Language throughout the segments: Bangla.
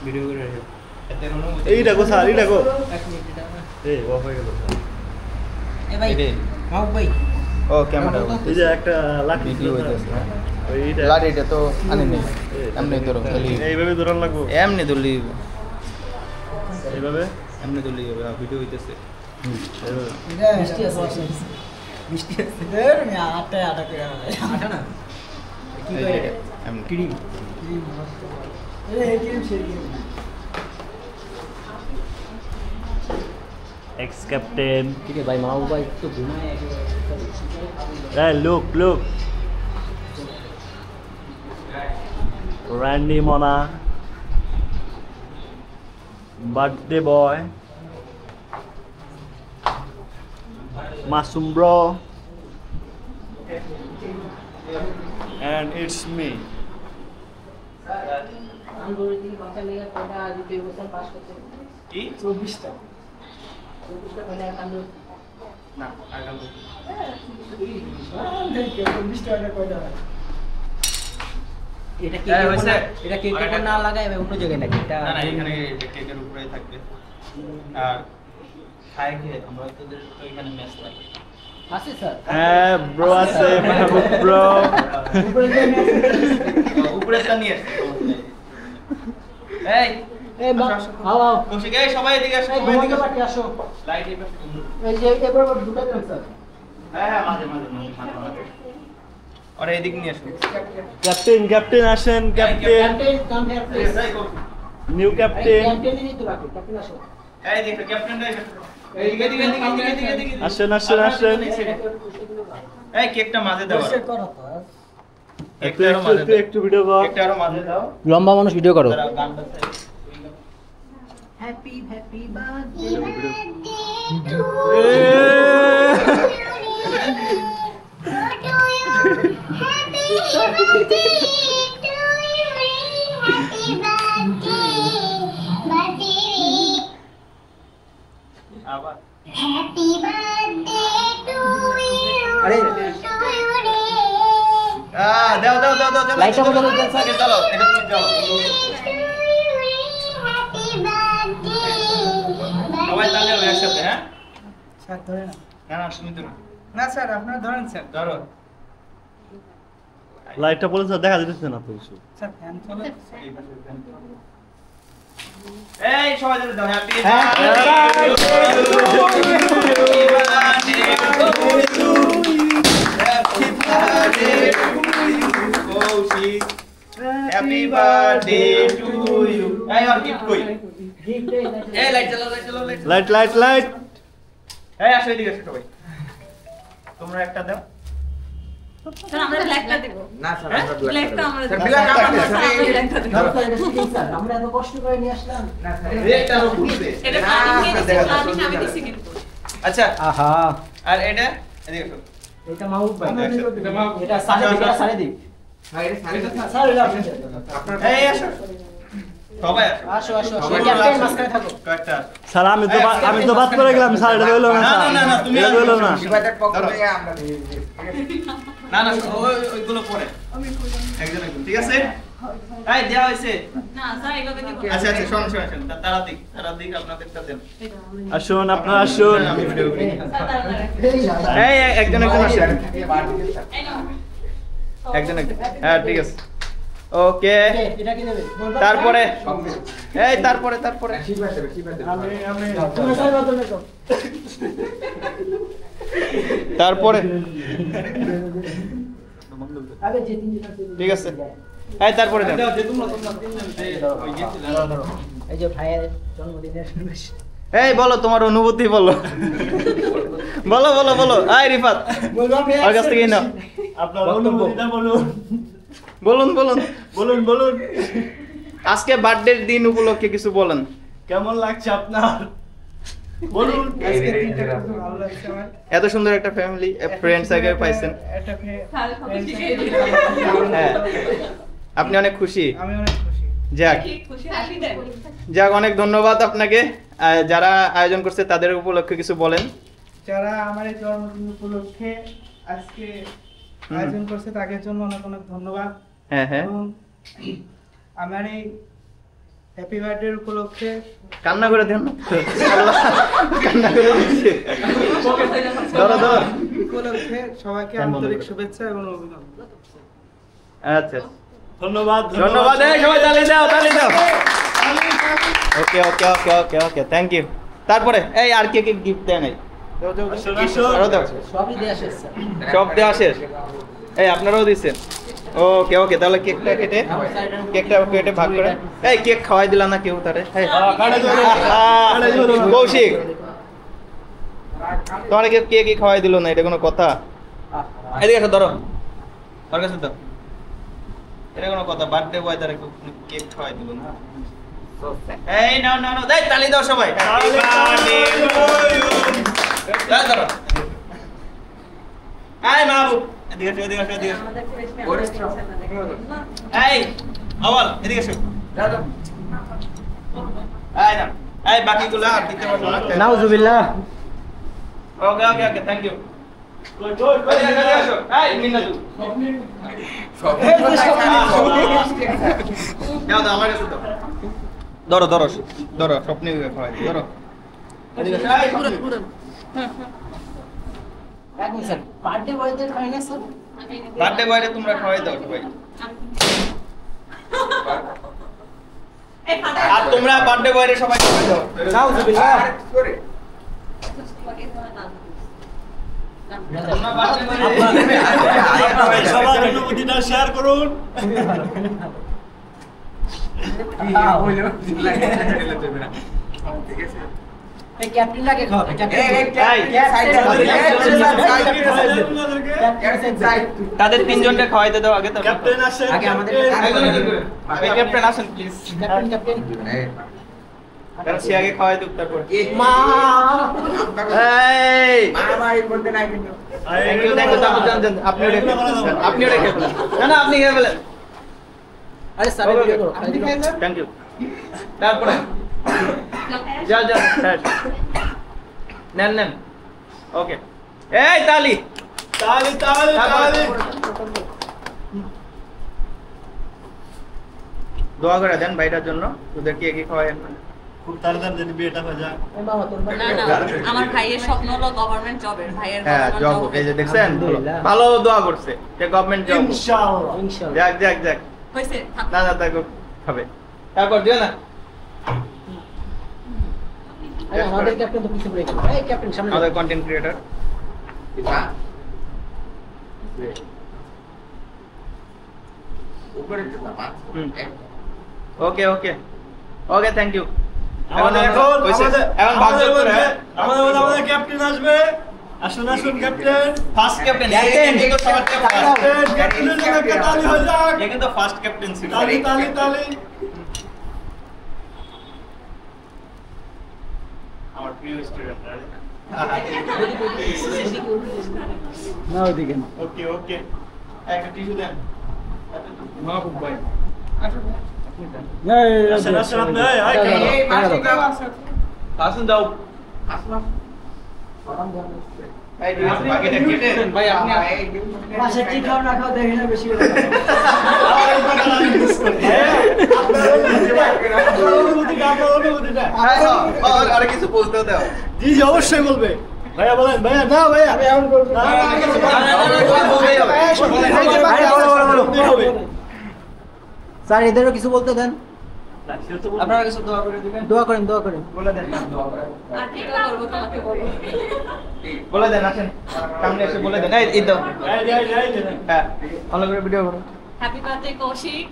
ভিডিও করে রাখো এই দেখো স্যার এই দেখো এক মিনিট এটা এই অফ হয়ে গেল এ ভাই মাহবুব ভাই ও ক্যামেরা এই যে একটা লাঠি ভিডিও হইতেছে ওইটা লাড়ি এটা তো আনি নেই এমনি ধরো খালি এইভাবে ধরন লাগবো এমনি ধরলি এইভাবে এমনি ধরলি ভিডিও হইতেছে এটা মিষ্টি আছে মিষ্টি আছে এর মে আটা আটা করে আটা না কি এই করে যে, এমনি ক্রিম ক্রিম এই ক্রিম সেই এক্স ক্যাপ্টেন ঠিক আছে ভাই মাহবুব ভাই তো ঘুমায় এই look Randy Mona birthday boy Masum bro and it's me কি 24টা না আগাম 24টা কয়টা এটা কি এই হইছে? এটা কেকের উপর না লাগায় আমি অন্য জায়গায় লাগি এটা না না এখানে কেকের উপরেই থাকবে আর খাই খেয়ে আমরা তোদের তো এখানে ম্যাচ লাগে আছে স্যার হ্যাঁ bro আছে মাহবুব bro উপরে যে ম্যাচ উপরেটা নিয়ে আসো এই এই মা আও কৌশিক এই সবাই এদিকে আসো এই সবাই এদিকে ঘুমাতে পারতে আসো লাইট এবার এই যে এবার দুটো দেন স্যার হ্যাঁ মাঝে আর এদিক নিয়ে আসো ক্যাপ্টেন আসেন captain captain come here please এই কৌশিক নিউ ক্যাপ্টেন ক্যাপ্টেন নিয়ে তো রাখো ক্যাপ্টেন আসো এই দেখো ক্যাপ্টেনটা এদিকে এদিকে আসেন এই কেকটা মাঝে দাও সেট করো তো একটু একটু ভিডিও কর কেকটা আরো মাঝে দাও লম্বা মানুষ ভিডিও করো দাঁড়াও, গানটা হ্যাপি হ্যাপি বার্থডে আবার Happy birthday to you. আরে দাও লাইটটা বন্ধ করে দেন, স্যার। আগে চলো এটা তুমি চলো Happy birthday. সবাই তাহলে হবে একসাথে হ্যাঁ স্যার ধরে না না তুমি তো না স্যার আপনারা ধরেন স্যার ধরো লাইটটা বলে স্যার দেখা যাচ্ছে না তো কিছু স্যার ফ্যান চলে এই সবাই ধরে দাও happy happy birthday to you এই আর গিফট কই এই লাইট জ্বালাও লাইট এই আসো এদিকে আসো সবাই তোমরা একটা দাও স্যার আমরা ব্ল্যাকটা দেব না স্যার আমরা ব্ল্যাকটা আমরা দেব black আমরা দেব। স্যার আমরা ব্ল্যাকটা দেব স্যার আমরা এত কষ্ট করে নিয়ে আসলাম না স্যার রেটটা আরো ঘুরবে এটা প্ল্যানিং এর প্ল্যানিং আমি দিছি কিন্তু আচ্ছা আহা আর এটা এদিকে আসো এটা মাহবুব ভাই এটা মাহবুব। এটা সাড়ে দিই স্যার এটা আপনি এই আসো সবাই আসো আসো ক্যাপ্টেন মাঝখানে থাকো কয়েকটা স্যার আমি তো বাদ করে গেলাম স্যার এটা হইলো না না, স্যার না, না, তুমি এটা হইলো না না ওইগুলো পরে একজন ঠিক আছে এই দেওয়া হয়েছে না স্যার এভাবে দিব আচ্ছা শোন তারা দিক আপনাদেরটা দেন আসুন আপনারা আসুন আমি ভিডিও করি স্যার তাড়াতাড়ি এই একজন আসেন এই নাও একজন হ্যাঁ ঠিক আছে ওকে এটা কি নেবে তারপরে এই তারপরে তুমি স্যার বদলে দাও তারপরে আগে যে তিনজন ঠিক আছে এই তারপরে দেন এই যে ভাইয়ের জন্মদিনের শুভেচ্ছা এই বলো তোমার অনুভূতি বলো বলো এই রিফাত বললাম আর কাছ থেকে নাও আপনার অনুভূতিটা বলুন বলুন আজকে বার্থডের দিন উপলক্ষে কিছু বলেন কেমন লাগছে আপনার বলুন আজকে দিনটা খুব ভালো লাগছে আমার এত সুন্দর একটা ফ্যামিলি ফ্রেন্ডস আগে পাইছেন একটা স্যার কত শিখিয়ে দিল হ্যাঁ আপনি অনেক খুশি আমি অনেক খুশি যাক কি খুশি হাসি দেন অনেক ধন্যবাদ আপনাকে যারা আয়োজন করছে তাদের উপলক্ষে কিছু বলেন যারা আমার এই জন্মদিন উপলক্ষে আজকে আয়োজন করছে তাদের জন্য অনেক অনেক ধন্যবাদ হ্যাঁ এবং আমার এই হ্যাপি বার্থডে উপলক্ষে কান্না করে দেন না কান্না করে দিচ্ছে ধরো ধরো উপলক্ষে সবাইকে আন্তরিক শুভেচ্ছা এবং অভিনন্দন। আচ্ছা ধন্যবাদ ধন্যবাদ এই সবাই তালি দাও ওকে okay okay okay okay thank you তারপরে এই আর কে কে গিফট দেন এই আরো দাও সবই দেয়া শেষ স্যার। সব দেওয়া শেষ এই আপনারাও দিচ্ছেন ওকে ওকে তাহলে কেকটা কেটে ভাগ করে এই কেক খাওয়াই দিলাম না কেউ তারে এই, কৌশিক তোমার কেক খাওয়াই দিল না এটা কোনো কথা এদিকে এসো ধরো ওর কাছে তো এটা কোনো কথা বার্থডে বয় তারে কেক খাওয়াই দিল না এই নাও নাও নাও এই তালি দাও সবাই হ্যাপি বার্থডে ধরো এই বাবু এদিকে এসো এদিকে এসো এদিকে এসো এই আওয়াল এদিকে এসো এই না এই বাকিগুলো আর দিতে পারবো না নাউজুবিল্লাহ। ওকে ওকে ওকে থ্যাংক ইউ এদিকে এসো এই মিন্নাতু দাও দাও আমার কাছে দাও ধরো ধরো ধরো স্বপ্নে খাওয়াই ধরো এদিকে এসো এই এক মিনিট স্যার, বার্থডে বয়দের খাই না স্যার? বার্থডে বয়রে তোমরা খাওয়াই দাও সবাই এই ফাটা আর তোমরা বার্থডে বয়রে সবাই খাওয়াই দাও নাউজুবিল্লাহ। তোমরা বার্থডে বয়রে সবার অনুভূতিটা শেয়ার করুন এই ক্যাপ্টেনটাকে খাওয়াবে, তাদের তিনজনকে খাওয়াইতে দাও আগে তো ক্যাপ্টেন আসেন আগে আমাদের ক্যাপ্টেন আসেন প্লিজ ক্যাপ্টেন কারণ সে আগে খাওয়াই দুক তারপর মা এই এই, থ্যাংক ইউ তারপর যান যান আপনি রেখে ফেলেন না না আপনি খেয়ে ফেলেন আরে স্যার ভিডিও করো, আপনি খাই না? থ্যাংক ইউ তারপরে যা যা হ্যাঁ নেন নেন ওকে এই তালি তালি তালি তালি দোয়া করে দেন ভাইটার জন্য তোদের কি কি খাওয়ায় খুব তাড়াতাড়ি যেন বিয়েটা হয়ে যায় এই মামা তোর না না আমার ভাইয়ের স্বপ্ন হলো গভর্নমেন্ট জবের ভাইয়ের হ্যাঁ জব এই যে দেখছেন আলহামদুলিল্লাহ। ভালো দোয়া করছে যে গভর্নমেন্ট জব ইনশাআল্লাহ ইনশাআল্লাহ। যাক যাক যাক হয়েছে থাক। না না তাকে খাবে তারপর দিও না আরে আমাদের ক্যাপ্টেন তো পিছু পড়ে গেল। এই ক্যাপ্টেন সামনে আমাদের content creator okay okay okay thank you আমাদের এখন এখন ভাগযোগ করে আমাদের ক্যাপ্টেন আসবে আসুন আসুন ক্যাপ্টেন ফার্স্ট ক্যাপ্টেন কিন্তু সবার ক্যাপ্টেনের জন্য একটা তালি হয়ে যাক এ কিন্তু ফার্স্ট ক্যাপ্টেন ছিল তালি তালি তালি আমার প্রিয় স্টুডেন্ট না ওইদিকে না। ওকে ওকে একটা টিস্যু দেন মাহবুব ভাই আসেন আসেন আপনি আসুন যাও এই বাকিটা কেটে ভাই আপনি পাশে কি খাও না খাও দেখি না বেশি করে। আরে কিছু বলতেও দাও জি জি অবশ্যই বলবে ভাইয়া বলেন ভাইয়া না ভাইয়া আমি এমন করব না। স্যার এদেরও কিছু বলতে দেন, আপনারা কিছু দোয়া করে দিবেন। দোয়া করেন বলে দেন আর কি করবো তোমাকে বলবো বলে দেন আসেন সামনে এসে বলে দেন এই দাও হ্যাঁ ভালো করে ভিডিও করো হ্যাপি বার্থডে কৌশিক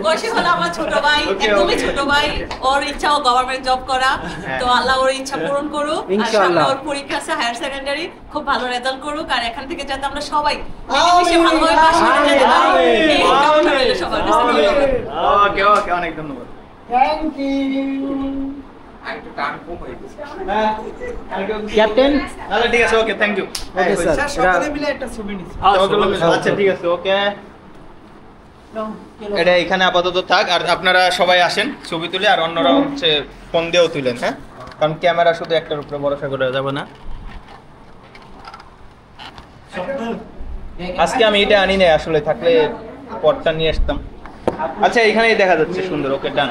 কৌশিক হলো আমার ছোট ভাই, Okay, একদমই okay. ছোট ভাই। ওর ইচ্ছা ও গভর্নমেন্ট জব করা, হ্যাঁ। তো আল্লাহ ওর ইচ্ছা পূরণ করুক। আর ইনশাআল্লাহ। সামনে ওর পরীক্ষা আছে হায়ার সেকেন্ডারি, খুব ভালো রেজাল্ট করুক। আর এখান থেকে যাতে আমরা সবাই মিলেমিশে ভালোভাবে পাশ করে যেতে পারি, এই কামনা রইলো সবার কাছে। ধন্যবাদ। ওকে ওকে অনেক ধন্যবাদ থ্যাংক ইউ ক্যাপ্টেন। তাহলে ঠিক আছে okay thank you okay sir, সকলে মিলে একটা ছবি নিচ্ছি আচ্ছা ঠিক আছে ওকে এটা এখানে আপাতত থাক আর আপনারা সবাই আসেন ছবি তুলে আর অন্যরা হচ্ছে ফোন দিয়েও তুলেন হ্যাঁ কারণ ক্যামেরা শুধু একটার উপরে ভরসা করে যাবে না আজকে আমি এটা আনি নাই, আসলে থাকলে পটটা নিয়ে আসতাম। আচ্ছা এখানেই দেখা যাচ্ছে সুন্দর। ওকে ডান।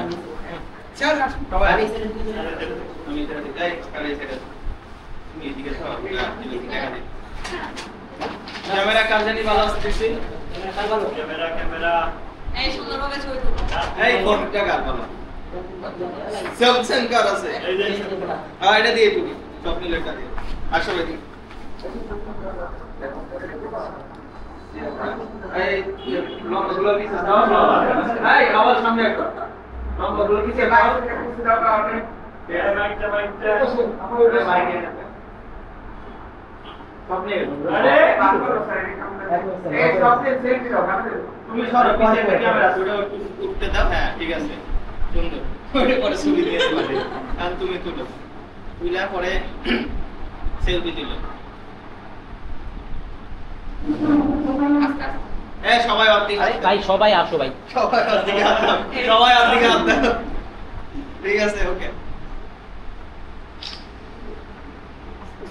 ক্যামেরা কার জানি ভালো আসতেছে। ক্যামেরা এই সুন্দরভাবে ছবি তুলো। এই ফোনটা কার ভালো? স্যামসাং কার আছে? এই যে এটা দিয়ে তুমি স্বপ্নিলেরটা দিয়ে। আসলে দিই। এই লম্বাগুলো নিচে দাও। এই আবার সামনে একটা। লম্বাগুলো নিচে দাও। মাইকটা তুমি সরো পিছে ক্যামেরা ওটা উঠতে দাও। হ্যাঁ ঠিক আছে, সুন্দর। ওটা পরে ছবি দিয়ে পারে। আর তুমি তুলো, তুইলা পরে সেলফি দিলো। সবাই অর্ধেক ভাই সবাই আসো ভাই। সবাই অর্ধেক হাত দাও। সবাই অর্ধেক হাত দাও। ঠিক আছে ওকে।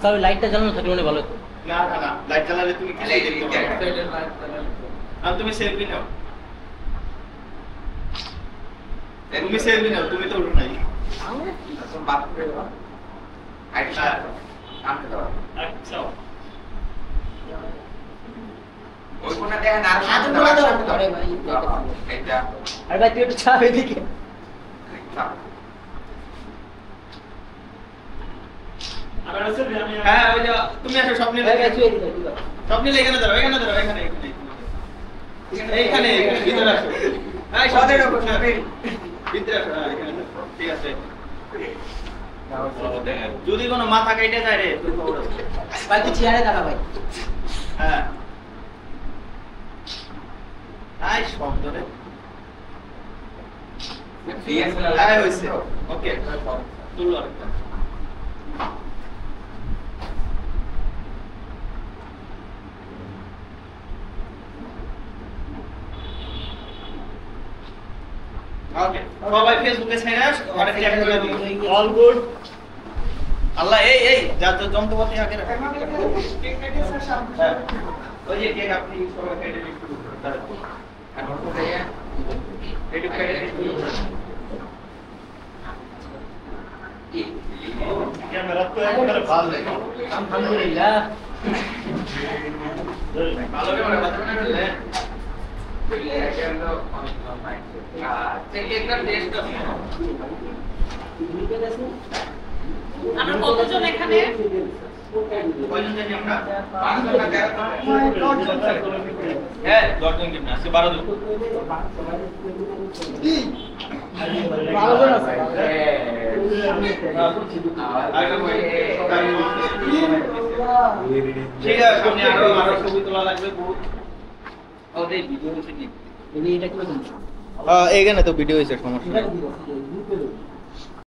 স্যার লাইটটা জ্বালানো থাকলে মনে ভালো হতো। না না না, লাইট জ্বালালে তুমি কি দেখতে পাবে। আর তুমি সেলফি নাও। তুমি সেলফি নাও, তুমি তো উঠো নাই। আচ্ছা আরে ভাই তুই একটু চাপ এদিকে। হ্যাঁ ওই যে তুমি আসো স্বপ্নে। ভাই তুই এদিকে। স্বপ্নে এখানে দাঁড়াও, এখানে দাঁড়াও, এখানে এইখানে ভিতরে আসো। এই সাথে রাখো, ভিতরে আসো। হ্যাঁ এখানে দাঁড়াও। ঠিক আছে। যদি কোনো মাথা কেটে যায় রে তুই খবর আছে। ভাই তুই চেয়ারে দাঁড়া ভাই। হ্যাঁ আই শব্দ রে। আয় হইছে। ওকে তুলো আরেকটা। ওকে সবাই ফেসবুকে ছেড়ে আস, আর ট্যাগ করে দিও। All good. আল্লাহ এই এই যা যা যন্ত্রপাতি আগে রাখ। হ্যাঁ ওই যে কেক আপনি সবাই কেটে একটু দাঁড়ান। এখন কোথায় একটু কেটে একটু ক্যামেরা তো একবারে ভালো লাগে। আলহামদুলিল্লাহ। ভালো করে মানে কথা বললে আমরা কতজন এখানে? কয়জন জানি আমরা? হ্যাঁ 10 জন কিনা আছে, 12 জন। 12 জন আছে। ঠিক আছে, সামনে আরো ছবি তোলা লাগবে বহুত। ওদের ভিডিও হচ্ছে নি। এটা কি বলছিস? এইখানে তো ভিডিও হয়েছে, সমস্যা নেই।